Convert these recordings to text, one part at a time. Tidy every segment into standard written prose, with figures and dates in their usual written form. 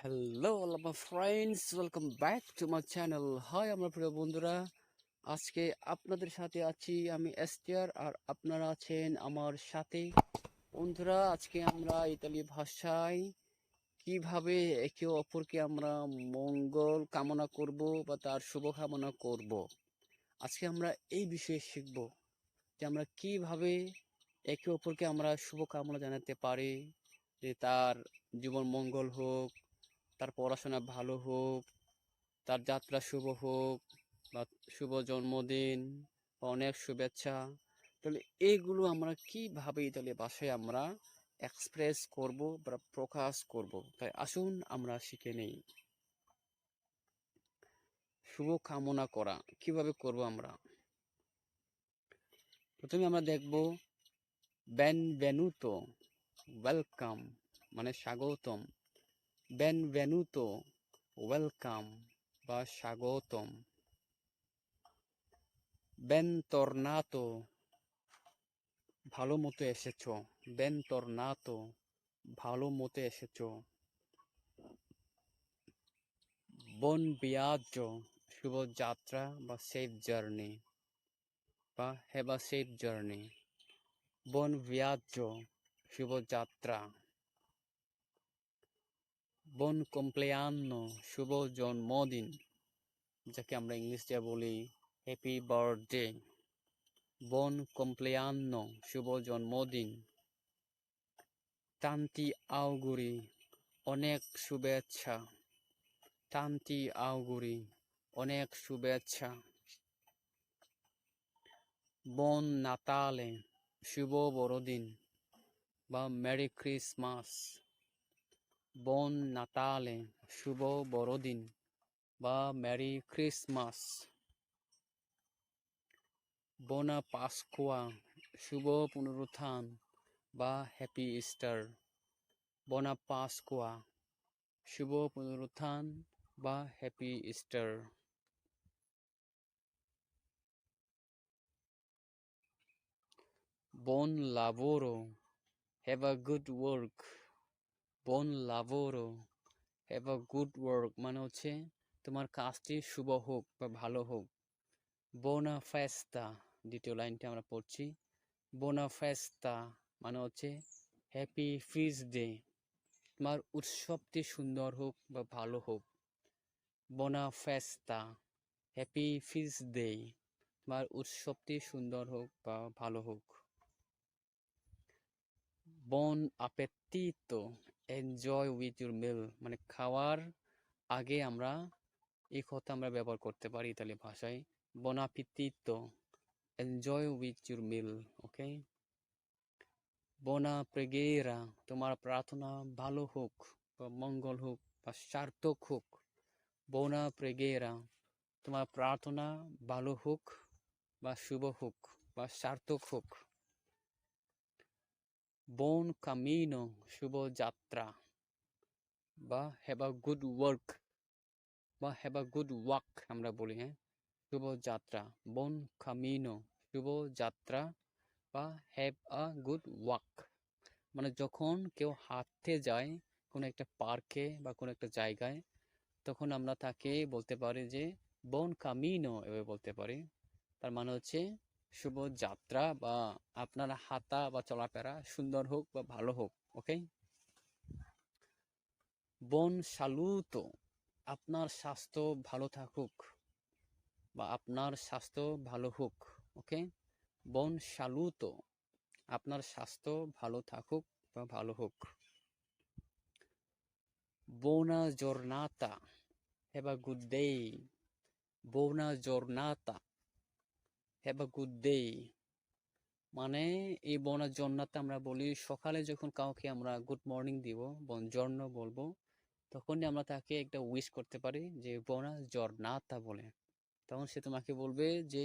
Hello all my friends, welcome back to my channel. Hi আমার প্রিয় বন্ধুরা, আজকে আপনাদের সাথে আছি আমি এস্টিয়ার, আর আপনারা আছেন আমার সাথে। বন্ধুরা, আজকে আমরা ইতালি ভাষায় কিভাবে একে অপরকে আমরা মঙ্গল কামনা করব বা তার শুভ কামনা করব, আজকে আমরা এই বিষয়ে শিখব যে আমরা কিভাবে একে অপরকে আমরা শুভ কামনা জানাতে পারি, যে তার জীবন মঙ্গল হোক, তার পড়াশোনা ভালো হোক, তার যাত্রা শুভ হোক, বা শুভ জন্মদিন বা অনেক শুভেচ্ছা। তাহলে এইগুলো আমরা কিভাবে ইতালি ভাষায় আমরা এক্সপ্রেস করব বা প্রকাশ করব, তাই আসুন আমরা শিখে নেই। শুভ কামনা করা কিভাবে করব আমরা? প্রথমে আমরা দেখব বেনভেনুতো, ওয়েলকাম মানে স্বাগতম। বেনভেনুতো, ওয়েলকাম বা স্বাগতম। বেনতর্নাতো, ভালো মতো এসেছো। বেনতর্নাতো, ভালো মতো এসেছো। বন বিয়াজ্জো, শুভ যাত্রা বা সেফ জার্নি, বা হ্যাভ আ সেফ জার্নি। বন বিয়াজ্জো, শুভ যাত্রা। বন কমপ্লেয়ান্নো, শুভ জন্মদিন, যাকে আমরা ইংলিশে বলি হ্যাপি বার্থডে। বন কমপ্লেয়ান্নো, শুভ জন্মদিন। তান্তি আউগুরি, অনেক শুভেচ্ছা। তান্তি আউগুরি, অনেক শুভেচ্ছা। বন নাতালে, শুভ বড়দিন বা মেরি ক্রিসমাস। বন নাতালে, শুভ বড়দিন বা মেরি ক্রিসমাস। বোনা পাস্কুয়া, শুভ পুনরুত্থান বা হ্যাপি ইস্টার। বোনা পাস্কুয়া, শুভ পুনরুত্থান বা হ্যাপি ইস্টার। বন লাভোরো, হ্যাভ আ গুড ওয়ার্ক। বন লাভোরো, হ্যাভ আ গুড ওয়ার্ক মানে হচ্ছে তোমার কাজটি শুভ হোক বা ভালো হোক। বোনা ফেস্তা, দ্বিতীয় লাইনটি আমরা পড়ছি। বোনা ফেস্তা মানে হচ্ছে হ্যাপি ফিস্ট ডে, তোমার উৎসবটি সুন্দর হোক বা ভালো হোক। বোনা ফেস্তা, হ্যাপি ফিস্ট ডে, তোমার উৎসবটি সুন্দর হোক বা ভালো হোক। বন আপেতিতো, এনজয় উইথ ইউর মিল মানে খাওয়ার আগে আমরা এই কথা আমরা ব্যবহার করতে পারি ইতালি ভাষায়। বন আপেতিতো, এনজয় উইথ ইউর মিল। ওকে। বোনা প্রেগেরা, তোমার প্রার্থনা ভালো হোক বা মঙ্গল হোক বা সার্থক হোক। বোনা প্রেগেরা, তোমার প্রার্থনা ভালো হোক বা শুভ হোক বা সার্থক হোক। বোন কামিনো, শুভ যাত্রা বা হ্যাভ আ গুড ওয়ার্ক বা হ্যাভ আ গুড ওয়াক আমরা বলি। হ্যাঁ, শুভ যাত্রা। বোন কামিনো, শুভ যাত্রা বা হ্যাভ আ গুড ওয়াক মানে যখন কেউ হাঁটতে যায় কোনো একটা পার্কে বা কোনো একটা জায়গায়, তখন আমরা তাকে বলতে পারি যে বন কামিনো, এভাবে বলতে পারি। তার মানে হচ্ছে শুভ যাত্রা বা আপনার হাঁটা বা চলাফেরা সুন্দর হোক বা ভালো হোক। ওকে। বন সালুতো, আপনার স্বাস্থ্য ভালো থাকুক বা আপনার স্বাস্থ্য ভালো হোক। ওকে। বন সালুতো, আপনার স্বাস্থ্য ভালো থাকুক বা ভালো হোক। বোনা জর্নাতা, হ্যাভ আ গুড ডে। বোনা জর্নাতা, হ্যাভ আ গুড ডে মানে এই বোনা জর্নাতা আমরা বলি সকালে যখন কাউকে আমরা গুড মর্নিং দিব, বনজর্ন বলবো, তখনই আমরা তাকে একটা উইশ করতে পারি যে বোনা জর্নাতা বলে। তখন সে তোমাকে বলবে যে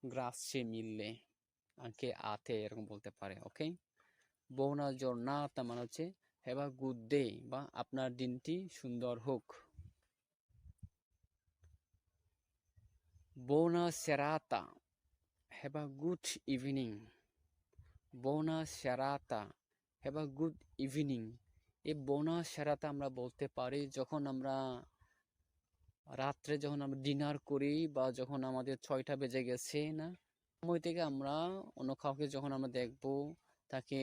গ্রাসে মিললে, আঁকে আতে, এরকম বলতে পারে। ওকে। বোনা জর্নাতা মানে হচ্ছে হ্যাভ আ গুড ডে বা আপনার দিনটি সুন্দর হোক। বোনা সেরাতা, হ্যাভ আ গুড ইভিনিং। বোনা সেরাতা, হ্যাভ আ গুড ইভিনিং এই বোনা সেরাতা আমরা বলতে পারি যখন আমরা রাত্রে যখন আমরা ডিনার করি বা যখন আমাদের 6টা বেজে গেছে না, সময় থেকে আমরা অন্য কাউকে যখন আমরা দেখব তাকে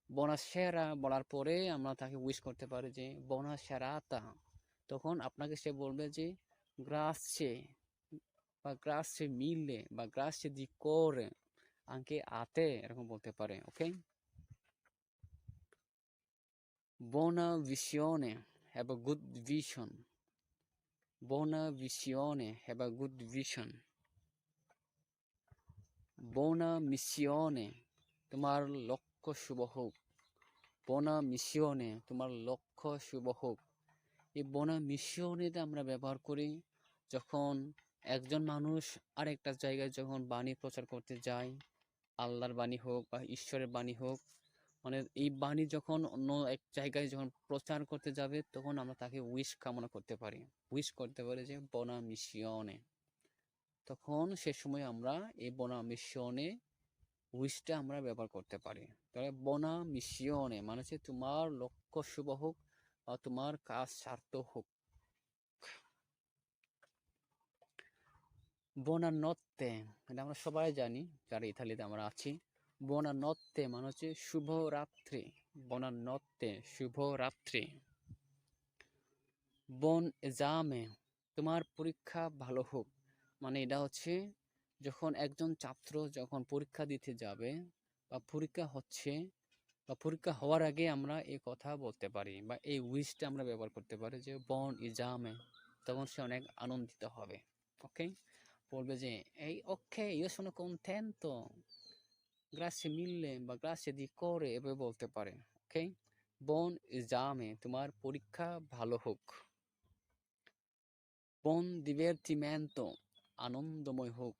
বোনা সেরা বলার পরে আমরা তাকে উইশ করতে পারি যে বোনা সেরাতা। তখন আপনাকে সে বলবে যে গ্রাসে বা গ্রাসে মিলে বা গ্রাসে দি করে আঙ্কে আতে, এরকম বলতে পারে। ওকে, বোনা visione, have a good vision. Buona visione, have a good vision. Buona missione, তোমার লক্ষ্য শুভ হোক। Buona missione, তোমার লক্ষ্য শুভ হোক। এই বোনা মিশনেতে আমরা ব্যবহার করি যখন একজন মানুষ আরেকটা জায়গায় যখন বাণী প্রচার করতে যায়, আল্লাহর বাণী হোক বা ঈশ্বরের বাণী হোক, মানে এই বাণী যখন অন্য এক জায়গায় যখন প্রচার করতে যাবে তখন আমরা তাকে উইশ কামনা করতে পারি, উইশ করতে পারি যে বোনা মিশনে। তখন সে সময় আমরা এই বোনা মিশনে উইশটা আমরা ব্যবহার করতে পারি। তাহলে বোনা মিশনে মানে হচ্ছে তোমার লক্ষ্য শুভ হোক বা তোমার কাজ সার্থক হোক। বোনানোত্তে, এটা আমরা সবাই জানি যারা ইতালিতে আমরা আছি। বোনানোত্তে মানে হচ্ছে শুভ রাত্রি। বোনানোত্তে, শুভ রাত্রি। বোন এজামে, তোমার পরীক্ষা ভালো হোক। মানে এটা হচ্ছে যখন একজন ছাত্র যখন পরীক্ষা দিতে যাবে বা পরীক্ষা হচ্ছে বা পরীক্ষা হওয়ার আগে আমরা এই কথা বলতে পারি বা এই উইশটা আমরা ব্যবহার করতে পারি যে বোন এজামে, তখন সে অনেক আনন্দিত হবে। ওকে, বলবে যে এই ওকে io sono contento, grazie mille বা grazie di cuore, এভাবে বলতে পারে। ওকে, বোন এজামে, তোমার পরীক্ষা ভালো হোক। বোন divertimento, আনন্দময় হোক।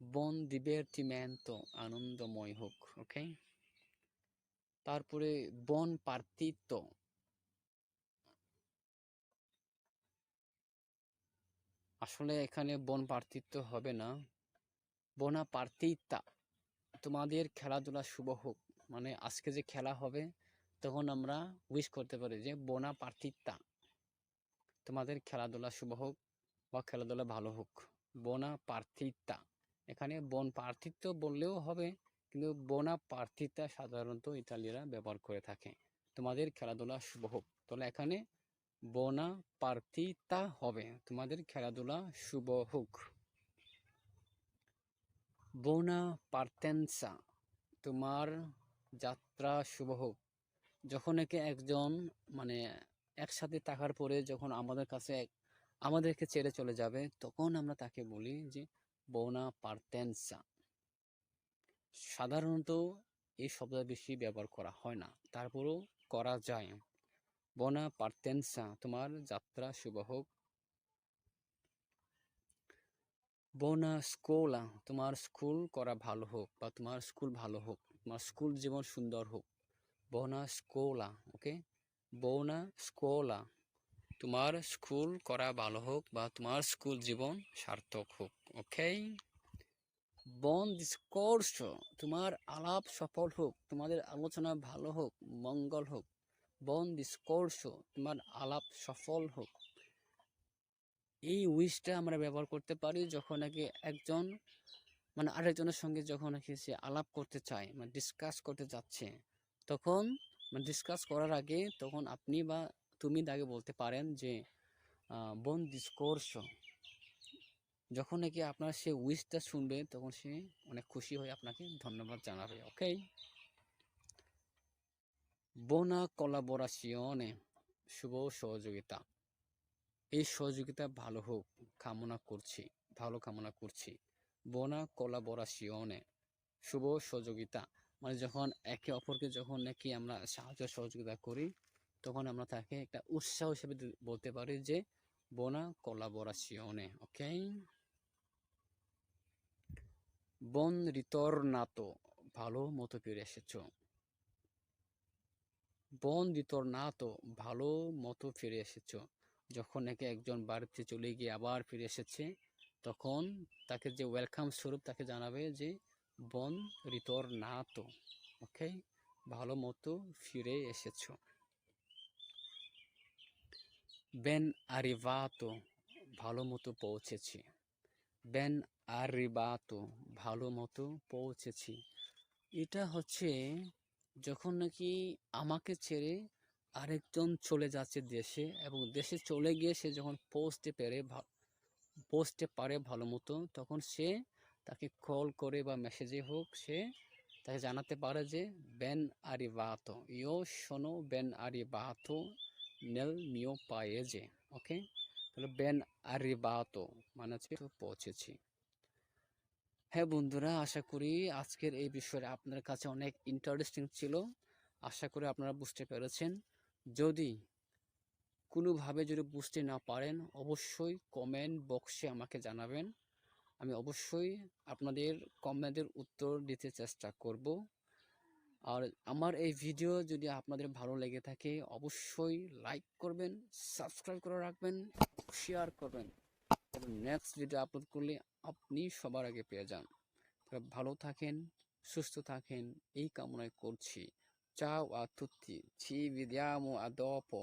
বোন divertimento, আনন্দময় হোক। ওকে, তারপরে বোন পার্তিতো, আসলে এখানে বোন পার্তিত্ব হবে না, বোনা পার্তিতা, তোমাদের খেলাধুলা শুভ হোক। মানে আজকে যে খেলা হবে তখন আমরা উইশ করতে পারি যে বোনা পার্তিতা, তোমাদের খেলাধুলা শুভ হোক বা খেলাধুলা ভালো হোক। বোনা পার্থিতা, এখানে বন পার্থিত্ব বললেও হবে, কিন্তু বোনা পার্থিতা সাধারণত ইতালিয়ারা ব্যবহার করে থাকে, তোমাদের খেলাধুলা শুভ হোক। তাহলে এখানে বোনা পার্থিতা হবে, তোমাদের খেলাধুলা শুভ হোক। বোনা পার্তেন্সা, তোমার যাত্রা শুভ হোক। যখন একে একজন মানে একসাথে থাকার পরে যখন আমাদের কাছে আমাদেরকে ছেড়ে চলে যাবে তখন আমরা তাকে বলি যে বোনা পার্তেন্সা। সাধারণত এই শব্দ বেশি ব্যবহার করা হয় না, তারপরেও করা যায়। বোনা পার্তেন্সা, তোমার যাত্রা শুভ হোক। বোনা স্কুলা, তোমার স্কুল করা ভালো হোক বা তোমার স্কুল ভালো হোক, তোমার স্কুল জীবন সুন্দর হোক। বোনা স্কুলা, ওকে, বোনা স্কুলা, তোমার স্কুল করা ভালো হোক বা তোমার স্কুল জীবন সার্থক হোক। ওকে, বন ডিসকোর্স, তোমার আলাপ সফল হোক, তোমাদের আলোচনা ভালো হোক, মঙ্গল হোক। বন ডিসকোর্স, তোমার আলাপ সফল হোক। এই উইশটা আমরা ব্যবহার করতে পারি যখন নাকি একজন মানে আরেকজনের সঙ্গে যখন নাকি সে আলাপ করতে চায় মানে ডিসকাস করতে যাচ্ছে, তখন মানে ডিসকাস করার আগে তখন আপনি বা তুমি তাকে বলতে পারেন যে বন ডিসকোর্স। যখন নাকি আপনার সে উইশটা শুনবে তখন সে অনেক খুশি হয়ে আপনাকে ধন্যবাদ জানাবে। ওকে, বোনা কোলাবোরাশিওনে, শুভ সহযোগিতা। এই সহযোগিতা ভালো হোক কামনা করছি, ভালো কামনা করছি। বোনা কোলাবোরাশিওনে, শুভ সহযোগিতা। মানে যখন একে অপরকে যখন নাকি আমরা সাহায্য সহযোগিতা করি তখন আমরা তাকে একটা উৎসাহ হিসেবে বলতে পারি যে বোনা কোলাবোরাশিওনে। ওকে, বন রিতর্নাতো, ভালো মতো ফিরে এসেছো। বন রিতর্নাতো, ভালো মতো ফিরে এসেছো। যখন নাকি একজন বাড়িতে চলে গিয়ে আবার ফিরে এসেছে তখন তাকে যে ওয়েলকাম স্বরূপ তাকে জানাবে যে বন রিতর্নাতো। ওকে, ভালো মতো ফিরে এসেছো। Ben arrivato, ভালো মতো পৌঁছেছি। Ben arrivato, ভালো মতো পৌঁছেছি। এটা হচ্ছে যখন নাকি আমাকে ছেড়ে আরেকজন চলে যাচ্ছে দেশে, এবং দেশে চলে গিয়ে সে যখন পৌঁছতে পারে ভালো মতো, তখন সে তাকে কল করে বা মেসেজে হোক সে তাকে জানাতে পারে যে ben arrivato, io sono ben arrivato nel mio paese। ওকে, তাহলে ben arrivato মানে হচ্ছে পৌঁছেছি। হ্যাঁ বন্ধুরা, আশা করি আজকের এই বিষয়টা আপনার কাছে অনেক ইন্টারেস্টিং ছিল। আশা করি আপনারা বুঝতে পেরেছেন। যদি কোনোভাবে যদি বুঝতে না পারেন, অবশ্যই কমেন্ট বক্সে আমাকে জানাবেন। আমি অবশ্যই আপনাদের কমেন্টের উত্তর দিতে চেষ্টা করব। আর আমার এই ভিডিও যদি আপনাদের ভালো লেগে থাকে, অবশ্যই লাইক করবেন, সাবস্ক্রাইব করে রাখবেন, শেয়ার করবেন, এবং নেক্সট ভিডিও আপলোড করলে আপনি সবার আগে পেয়ে যান। ভালো থাকেন, সুস্থ থাকেন, এই কামনায় করছি। Ciao a tutti, ci vediamo a dopo.